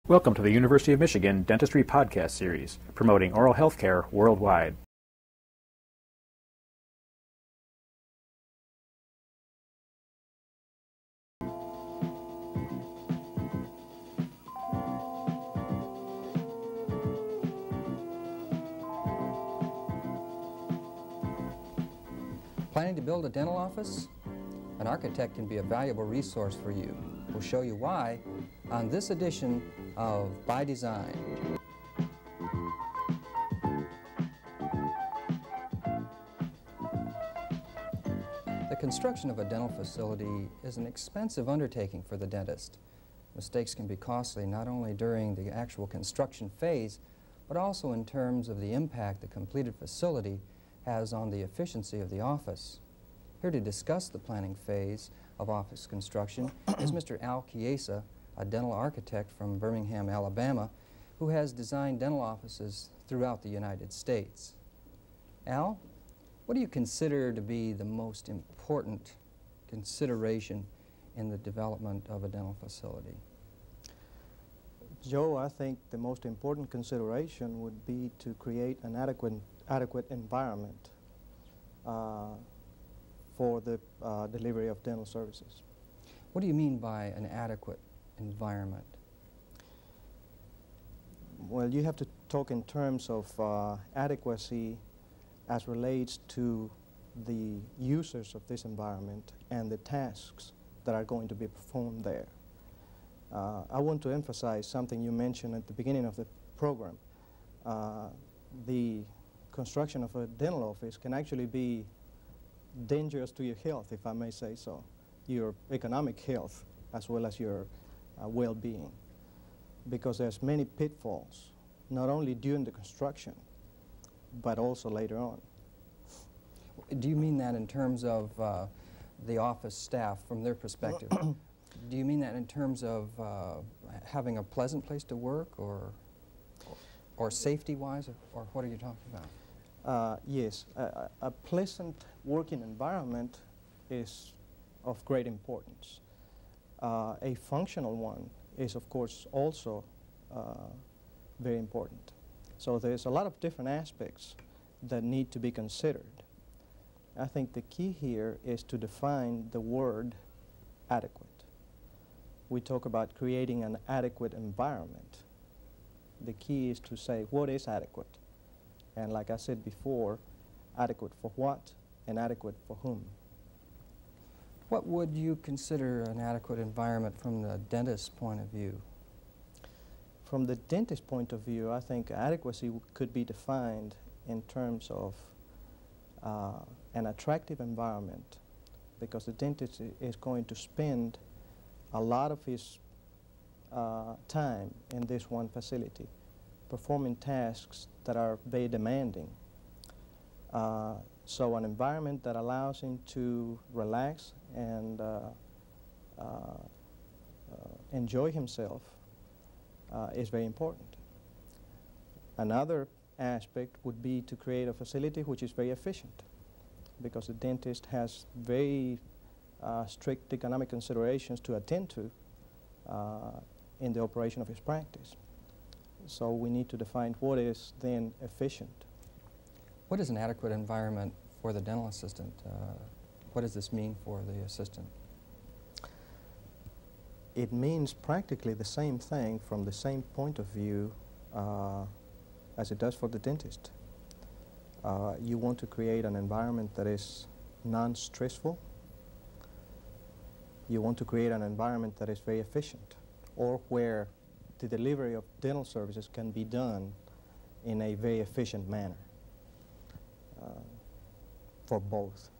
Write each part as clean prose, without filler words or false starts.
Welcome to the University of Michigan Dentistry Podcast Series, promoting oral health care worldwide. Planning to build a dental office? An architect can be a valuable resource for you. We'll show you why on this edition of By Design. The construction of a dental facility is an expensive undertaking for the dentist. Mistakes can be costly not only during the actual construction phase, but also in terms of the impact the completed facility has on the efficiency of the office. Here to discuss the planning phase of office construction is Mr. Al Chiesa, a dental architect from Birmingham, Alabama, who has designed dental offices throughout the United States. Al, what do you consider to be the most important consideration in the development of a dental facility? Joe, I think the most important consideration would be to create an adequate environment for the delivery of dental services. What do you mean by an adequate environment? Well, you have to talk in terms of adequacy as relates to the users of this environment and the tasks that are going to be performed there. I want to emphasize something you mentioned at the beginning of the program. The construction of a dental office can actually be dangerous to your health, if I may say so, your economic health as well as your well-being, because there's many pitfalls, not only during the construction, but also later on. Do you mean that in terms of the office staff from their perspective? Do you mean that in terms of having a pleasant place to work or safety-wise, or what are you talking about? Yes, a pleasant working environment is of great importance. A functional one is, of course, also very important. So there's a lot of different aspects that need to be considered. I think the key here is to define the word adequate. We talk about creating an adequate environment. The key is to say what is adequate. And like I said before, adequate for what and adequate for whom. What would you consider an adequate environment from the dentist's point of view? From the dentist's point of view, I think adequacy could be defined in terms of an attractive environment, because the dentist is going to spend a lot of his time in this one facility, performing tasks that are very demanding. So an environment that allows him to relax and enjoy himself is very important. Another aspect would be to create a facility which is very efficient, because the dentist has very strict economic considerations to attend to in the operation of his practice. So we need to define what is then efficient. What is an adequate environment for the dental assistant? What does this mean for the assistant? It means practically the same thing from the same point of view as it does for the dentist. You want to create an environment that is non-stressful. You want to create an environment that is very efficient, or where the delivery of dental services can be done in a very efficient manner for both.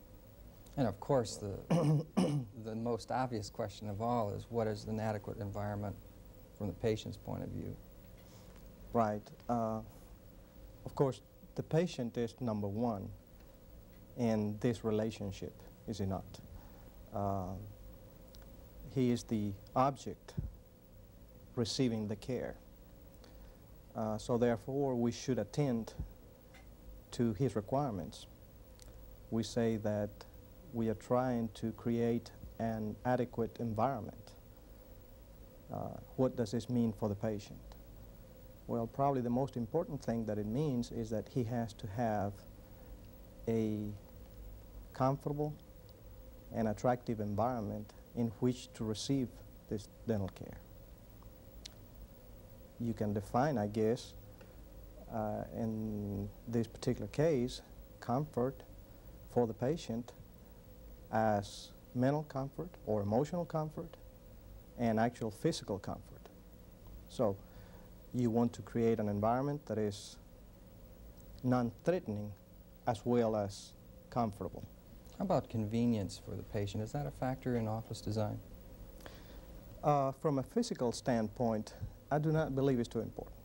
And of course, the most obvious question of all is, what is an adequate environment from the patient's point of view? Right. Of course, the patient is number one in this relationship, is he not? He is the object receiving the care. So therefore, we should attend to his requirements. We say that we are trying to create an adequate environment What does this mean for the patient? Well, probably the most important thing that it means is that he has to have a comfortable and attractive environment in which to receive this dental care. You can define, I guess, in this particular case, comfort for the patient as mental comfort or emotional comfort and actual physical comfort. So you want to create an environment that is non-threatening as well as comfortable. How about convenience for the patient? Is that a factor in office design? From a physical standpoint, I do not believe it's too important.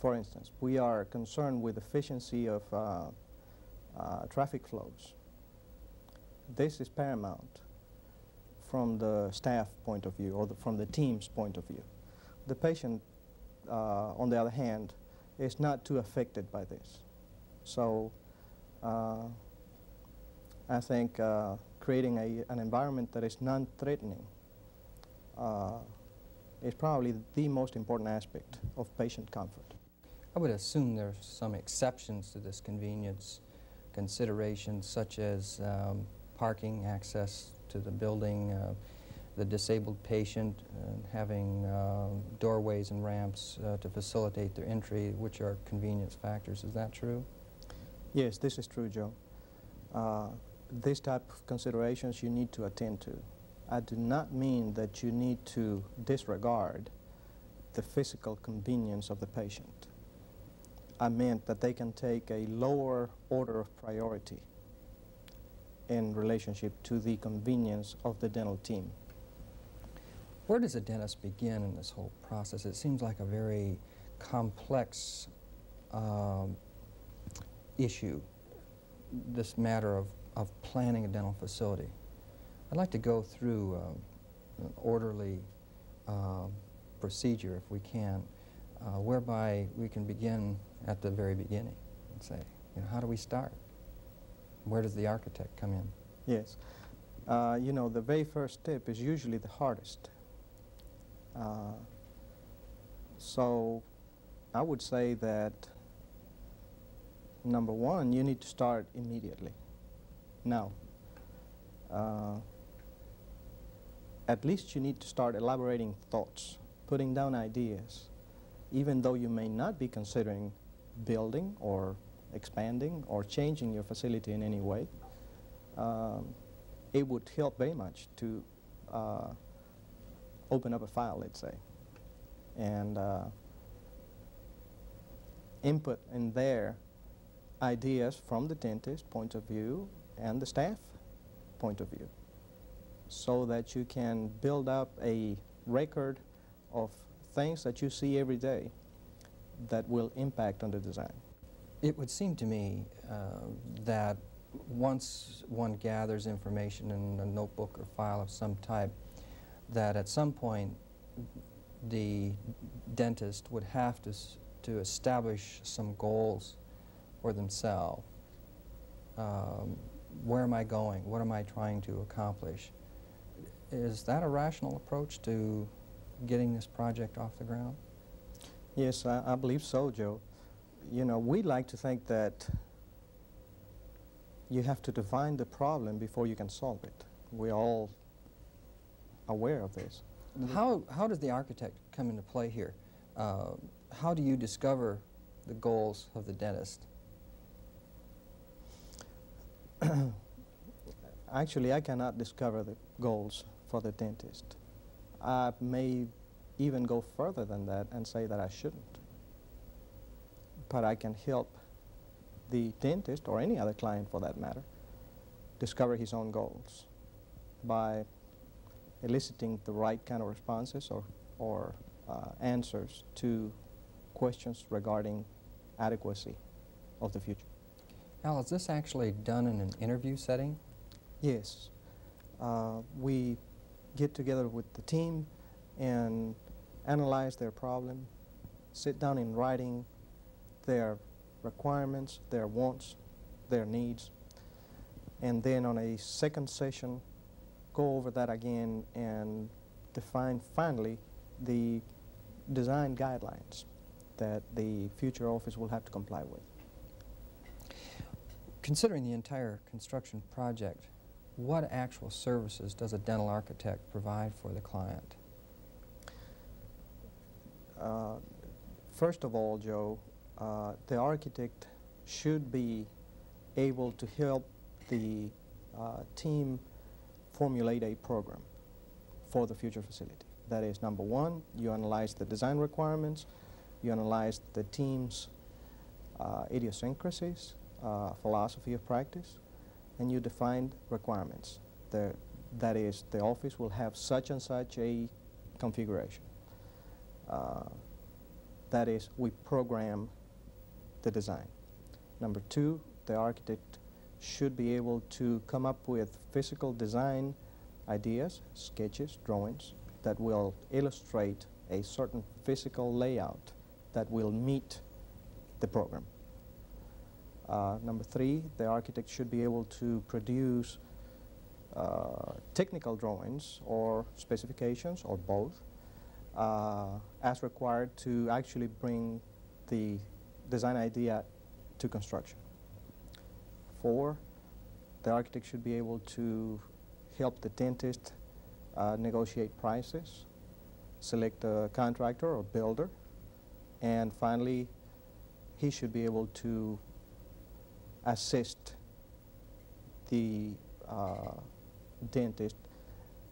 For instance, we are concerned with efficiency of traffic flows. This is paramount from the staff point of view or from the team's point of view. The patient, on the other hand, is not too affected by this. So I think creating an environment that is non-threatening is probably the most important aspect of patient comfort. I would assume there's some exceptions to this convenience considerations, such as parking, access to the building, the disabled patient, having doorways and ramps to facilitate their entry, which are convenience factors. Is that true? Yes, this is true, Joe. This type of considerations you need to attend to. I do not mean that you need to disregard the physical convenience of the patient. I meant that they can take a lower order of priority in relationship to the convenience of the dental team. Where does a dentist begin in this whole process? It seems like a very complex issue, this matter of planning a dental facility. I'd like to go through an orderly procedure, if we can, whereby we can begin at the very beginning and say, how do we start? Where does the architect come in? Yes. You know, the very first step is usually the hardest. So I would say that, number one, you need to start immediately. Now, at least you need to start elaborating thoughts, putting down ideas, even though you may not be considering building or expanding or changing your facility in any way. It would help very much to open up a file, let's say, and input in there ideas from the dentist point of view and the staff point of view, so that you can build up a record of things that you see every day that will impact on the design. It would seem to me that once one gathers information in a notebook or file of some type, that at some point the dentist would have to establish some goals for themselves. Where am I going? What am I trying to accomplish? Is that a rational approach to getting this project off the ground? Yes, I believe so, Joe. You know, we like to think that you have to define the problem before you can solve it. We're all aware of this. How does the architect come into play here? How do you discover the goals of the dentist? Actually, I cannot discover the goals for the dentist. I may even go further than that and say that I shouldn't. But I can help the dentist, or any other client for that matter, discover his own goals by eliciting the right kind of responses or answers to questions regarding adequacy of the future. Al, is this actually done in an interview setting? Yes. We get together with the team and analyze their problem, sit down in writing their requirements, their wants, their needs, and then on a second session go over that again and define finally the design guidelines that the future office will have to comply with. Considering the entire construction project, what actual services does a dental architect provide for the client? First of all, Joe, the architect should be able to help the team formulate a program for the future facility. That is, number one, you analyze the design requirements, you analyze the team's idiosyncrasies, philosophy of practice, and you define requirements. That is, the office will have such and such a configuration. That is, we program the design. Number two, the architect should be able to come up with physical design ideas, sketches, drawings, that will illustrate a certain physical layout that will meet the program. Number three, the architect should be able to produce technical drawings or specifications, or both, as required to actually bring the design idea to construction. Four, the architect should be able to help the dentist negotiate prices, select a contractor or builder, and finally, he should be able to assist the dentist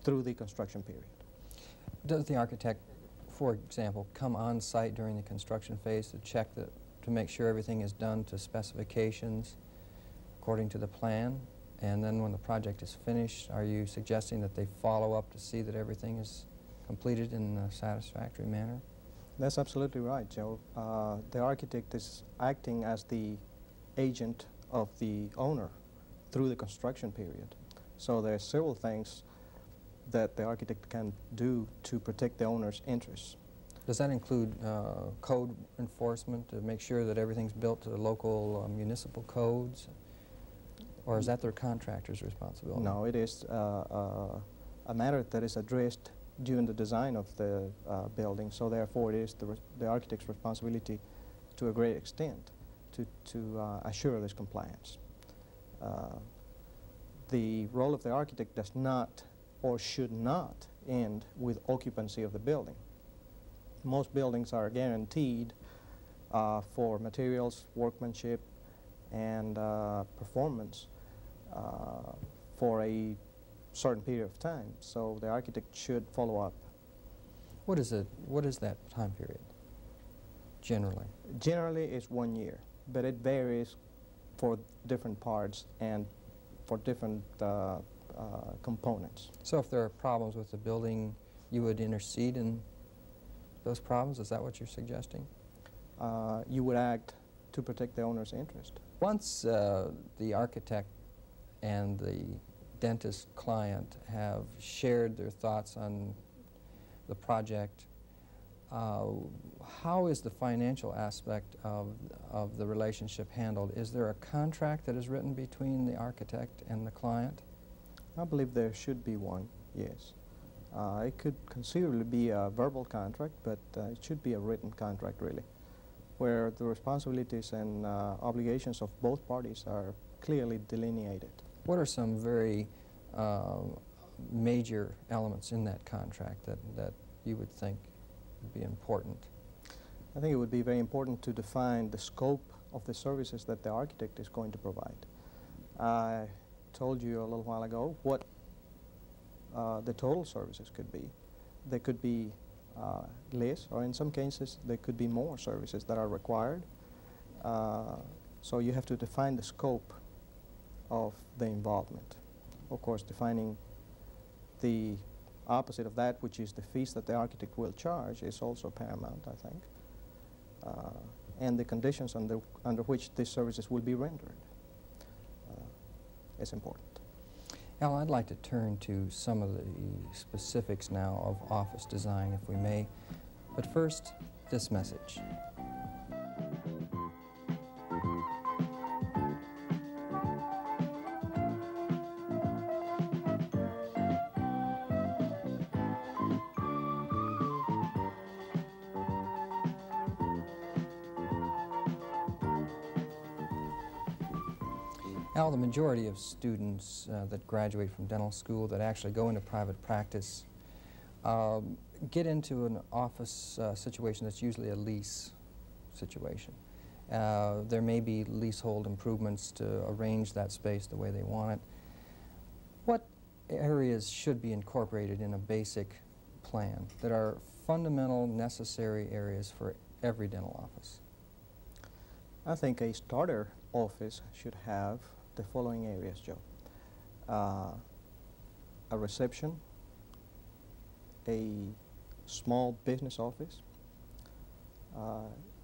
through the construction period. Does the architect, for example, come on site during the construction phase to check to make sure everything is done to specifications according to the plan? And then when the project is finished, are you suggesting that they follow up to see that everything is completed in a satisfactory manner? That's absolutely right, Joe. The architect is acting as the agent of the owner through the construction period. So there are several things that the architect can do to protect the owner's interests. Does that include code enforcement to make sure that everything's built to the local municipal codes? Or is that their contractor's responsibility? No, it is a matter that is addressed during the design of the building, so therefore it is the architect's responsibility to a great extent to assure this compliance. The role of the architect does not or should not end with occupancy of the building. Most buildings are guaranteed for materials, workmanship, and performance for a certain period of time. So the architect should follow up. What is that time period, generally? Generally, it's 1 year, but it varies for different parts and for different components. So if there are problems with the building, you would intercede in those problems? Is that what you're suggesting? You would act to protect the owner's interest. Once the architect and the dentist client have shared their thoughts on the project, how is the financial aspect of the relationship handled? Is there a contract that is written between the architect and the client? I believe there should be one, yes. It could conceivably be a verbal contract, but it should be a written contract, really, where the responsibilities and obligations of both parties are clearly delineated. What are some very major elements in that contract that you would think would be important? I think it would be very important to define the scope of the services that the architect is going to provide. I told you a little while ago what the total services could be. They could be less, or in some cases there could be more services that are required. So you have to define the scope of the involvement. Of course, defining the opposite of that, which is the fees that the architect will charge, is also paramount, I think, and the conditions under which these services will be rendered is important. Al, I'd like to turn to some of the specifics now of office design, if we may. But first, this message. Al, the majority of students that graduate from dental school that actually go into private practice get into an office situation that's usually a lease situation. There may be leasehold improvements to arrange that space the way they want it. What areas should be incorporated in a basic plan that are fundamental, necessary areas for every dental office? I think a starter office should have the following areas, Joe. A reception, a small business office,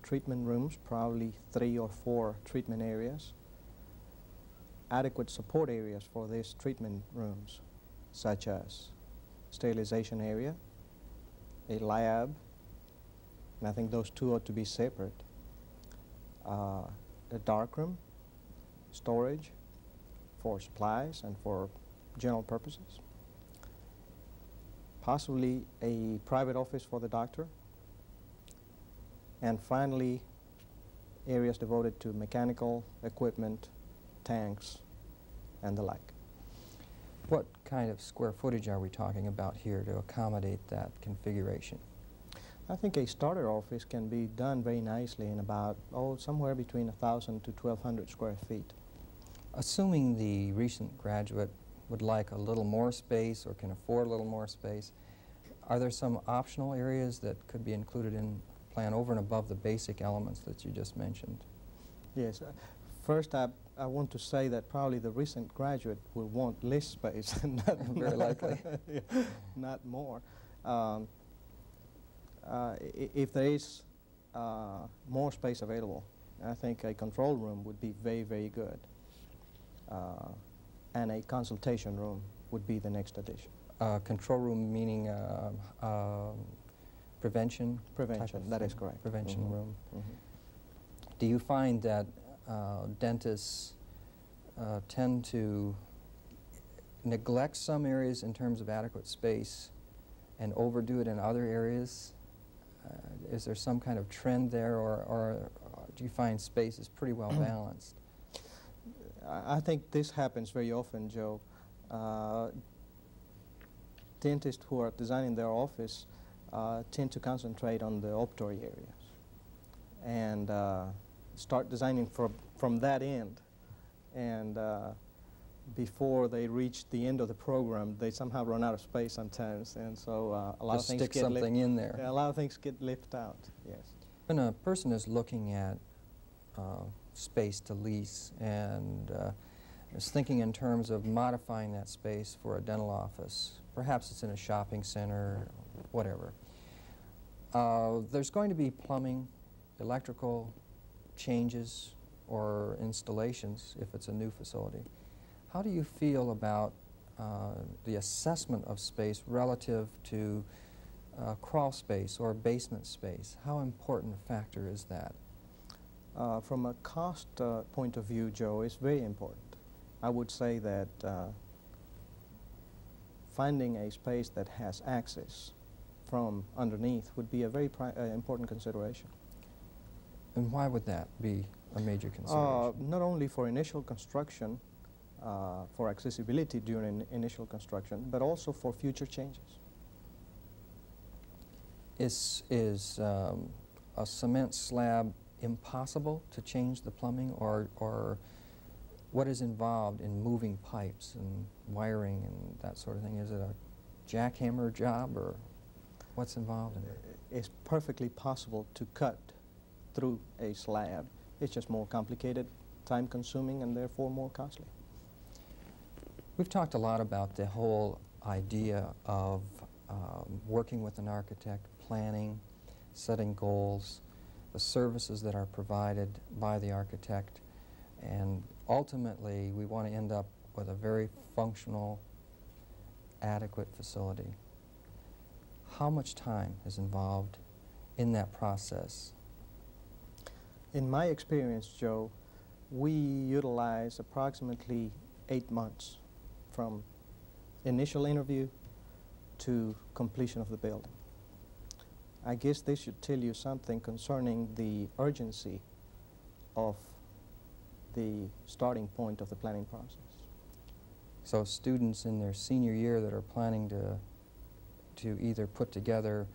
treatment rooms, probably 3 or 4 treatment areas, adequate support areas for these treatment rooms, such as sterilization area, a lab, and I think those two ought to be separate, a darkroom, storage for supplies and for general purposes, possibly a private office for the doctor, and finally areas devoted to mechanical equipment, tanks, and the like. What kind of square footage are we talking about here to accommodate that configuration? I think a starter office can be done very nicely in about, somewhere between 1,000 to 1,200 square feet. Assuming the recent graduate would like a little more space or can afford a little more space, are there some optional areas that could be included in a plan over and above the basic elements that you just mentioned? Yes. First, I want to say that probably the recent graduate will want less space, Very likely. not more. If there is more space available, I think a control room would be very, very good. And a consultation room would be the next addition. Control room meaning prevention? Prevention, that is correct. Prevention room. Do you find that dentists tend to neglect some areas in terms of adequate space and overdo it in other areas? Is there some kind of trend there, or do you find space is pretty well balanced? I think this happens very often, Joe. Dentists who are designing their office tend to concentrate on the operatory areas and start designing from that end. And before they reach the end of the program, they somehow run out of space sometimes, and so a lot of things stick something in there. Yeah, a lot of things get left out. Yes. When a person is looking at space to lease and is thinking in terms of modifying that space for a dental office, perhaps it's in a shopping center, whatever, there's going to be plumbing, electrical changes, or installations if it's a new facility. How do you feel about the assessment of space relative to crawl space or basement space? How important a factor is that? From a cost point of view, Joe, it's very important. I would say that finding a space that has access from underneath would be a very important consideration. And why would that be a major consideration? Not only for initial construction, for accessibility during initial construction, but also for future changes. Is a cement slab impossible to change the plumbing, or what is involved in moving pipes and wiring and that sort of thing? Is it a jackhammer job, or what's involved in it? It's perfectly possible to cut through a slab. It's just more complicated, time-consuming, and therefore more costly. We've talked a lot about the whole idea of working with an architect, planning, setting goals, the services that are provided by the architect, and ultimately we want to end up with a very functional, adequate facility. How much time is involved in that process? In my experience, Joe, we utilize approximately 8 months from initial interview to completion of the building. I guess this should tell you something concerning the urgency of the starting point of the planning process. So students in their senior year that are planning to either put together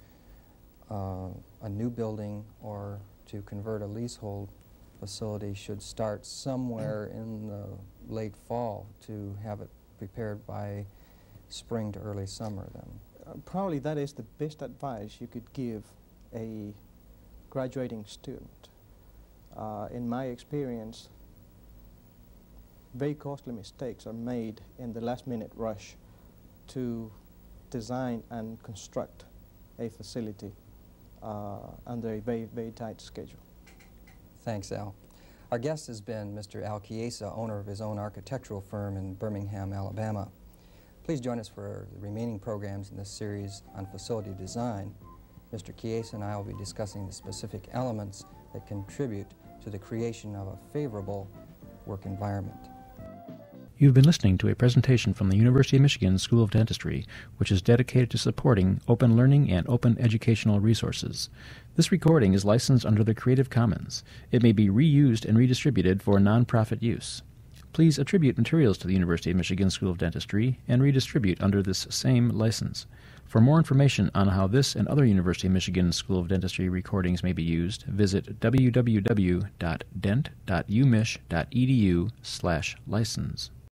a new building or to convert a leasehold facility should start somewhere in the late fall to have it prepared by spring to early summer then. Probably that is the best advice you could give a graduating student. In my experience, very costly mistakes are made in the last-minute rush to design and construct a facility under a very, very tight schedule. Thanks, Al. Our guest has been Mr. Al Chiesa, owner of his own architectural firm in Birmingham, Alabama. Please join us for the remaining programs in this series on facility design. Mr. Chiesa and I will be discussing the specific elements that contribute to the creation of a favorable work environment. You've been listening to a presentation from the University of Michigan School of Dentistry, which is dedicated to supporting open learning and open educational resources. This recording is licensed under the Creative Commons. It may be reused and redistributed for nonprofit use. Please attribute materials to the University of Michigan School of Dentistry and redistribute under this same license. For more information on how this and other University of Michigan School of Dentistry recordings may be used, visit www.dent.umich.edu/license.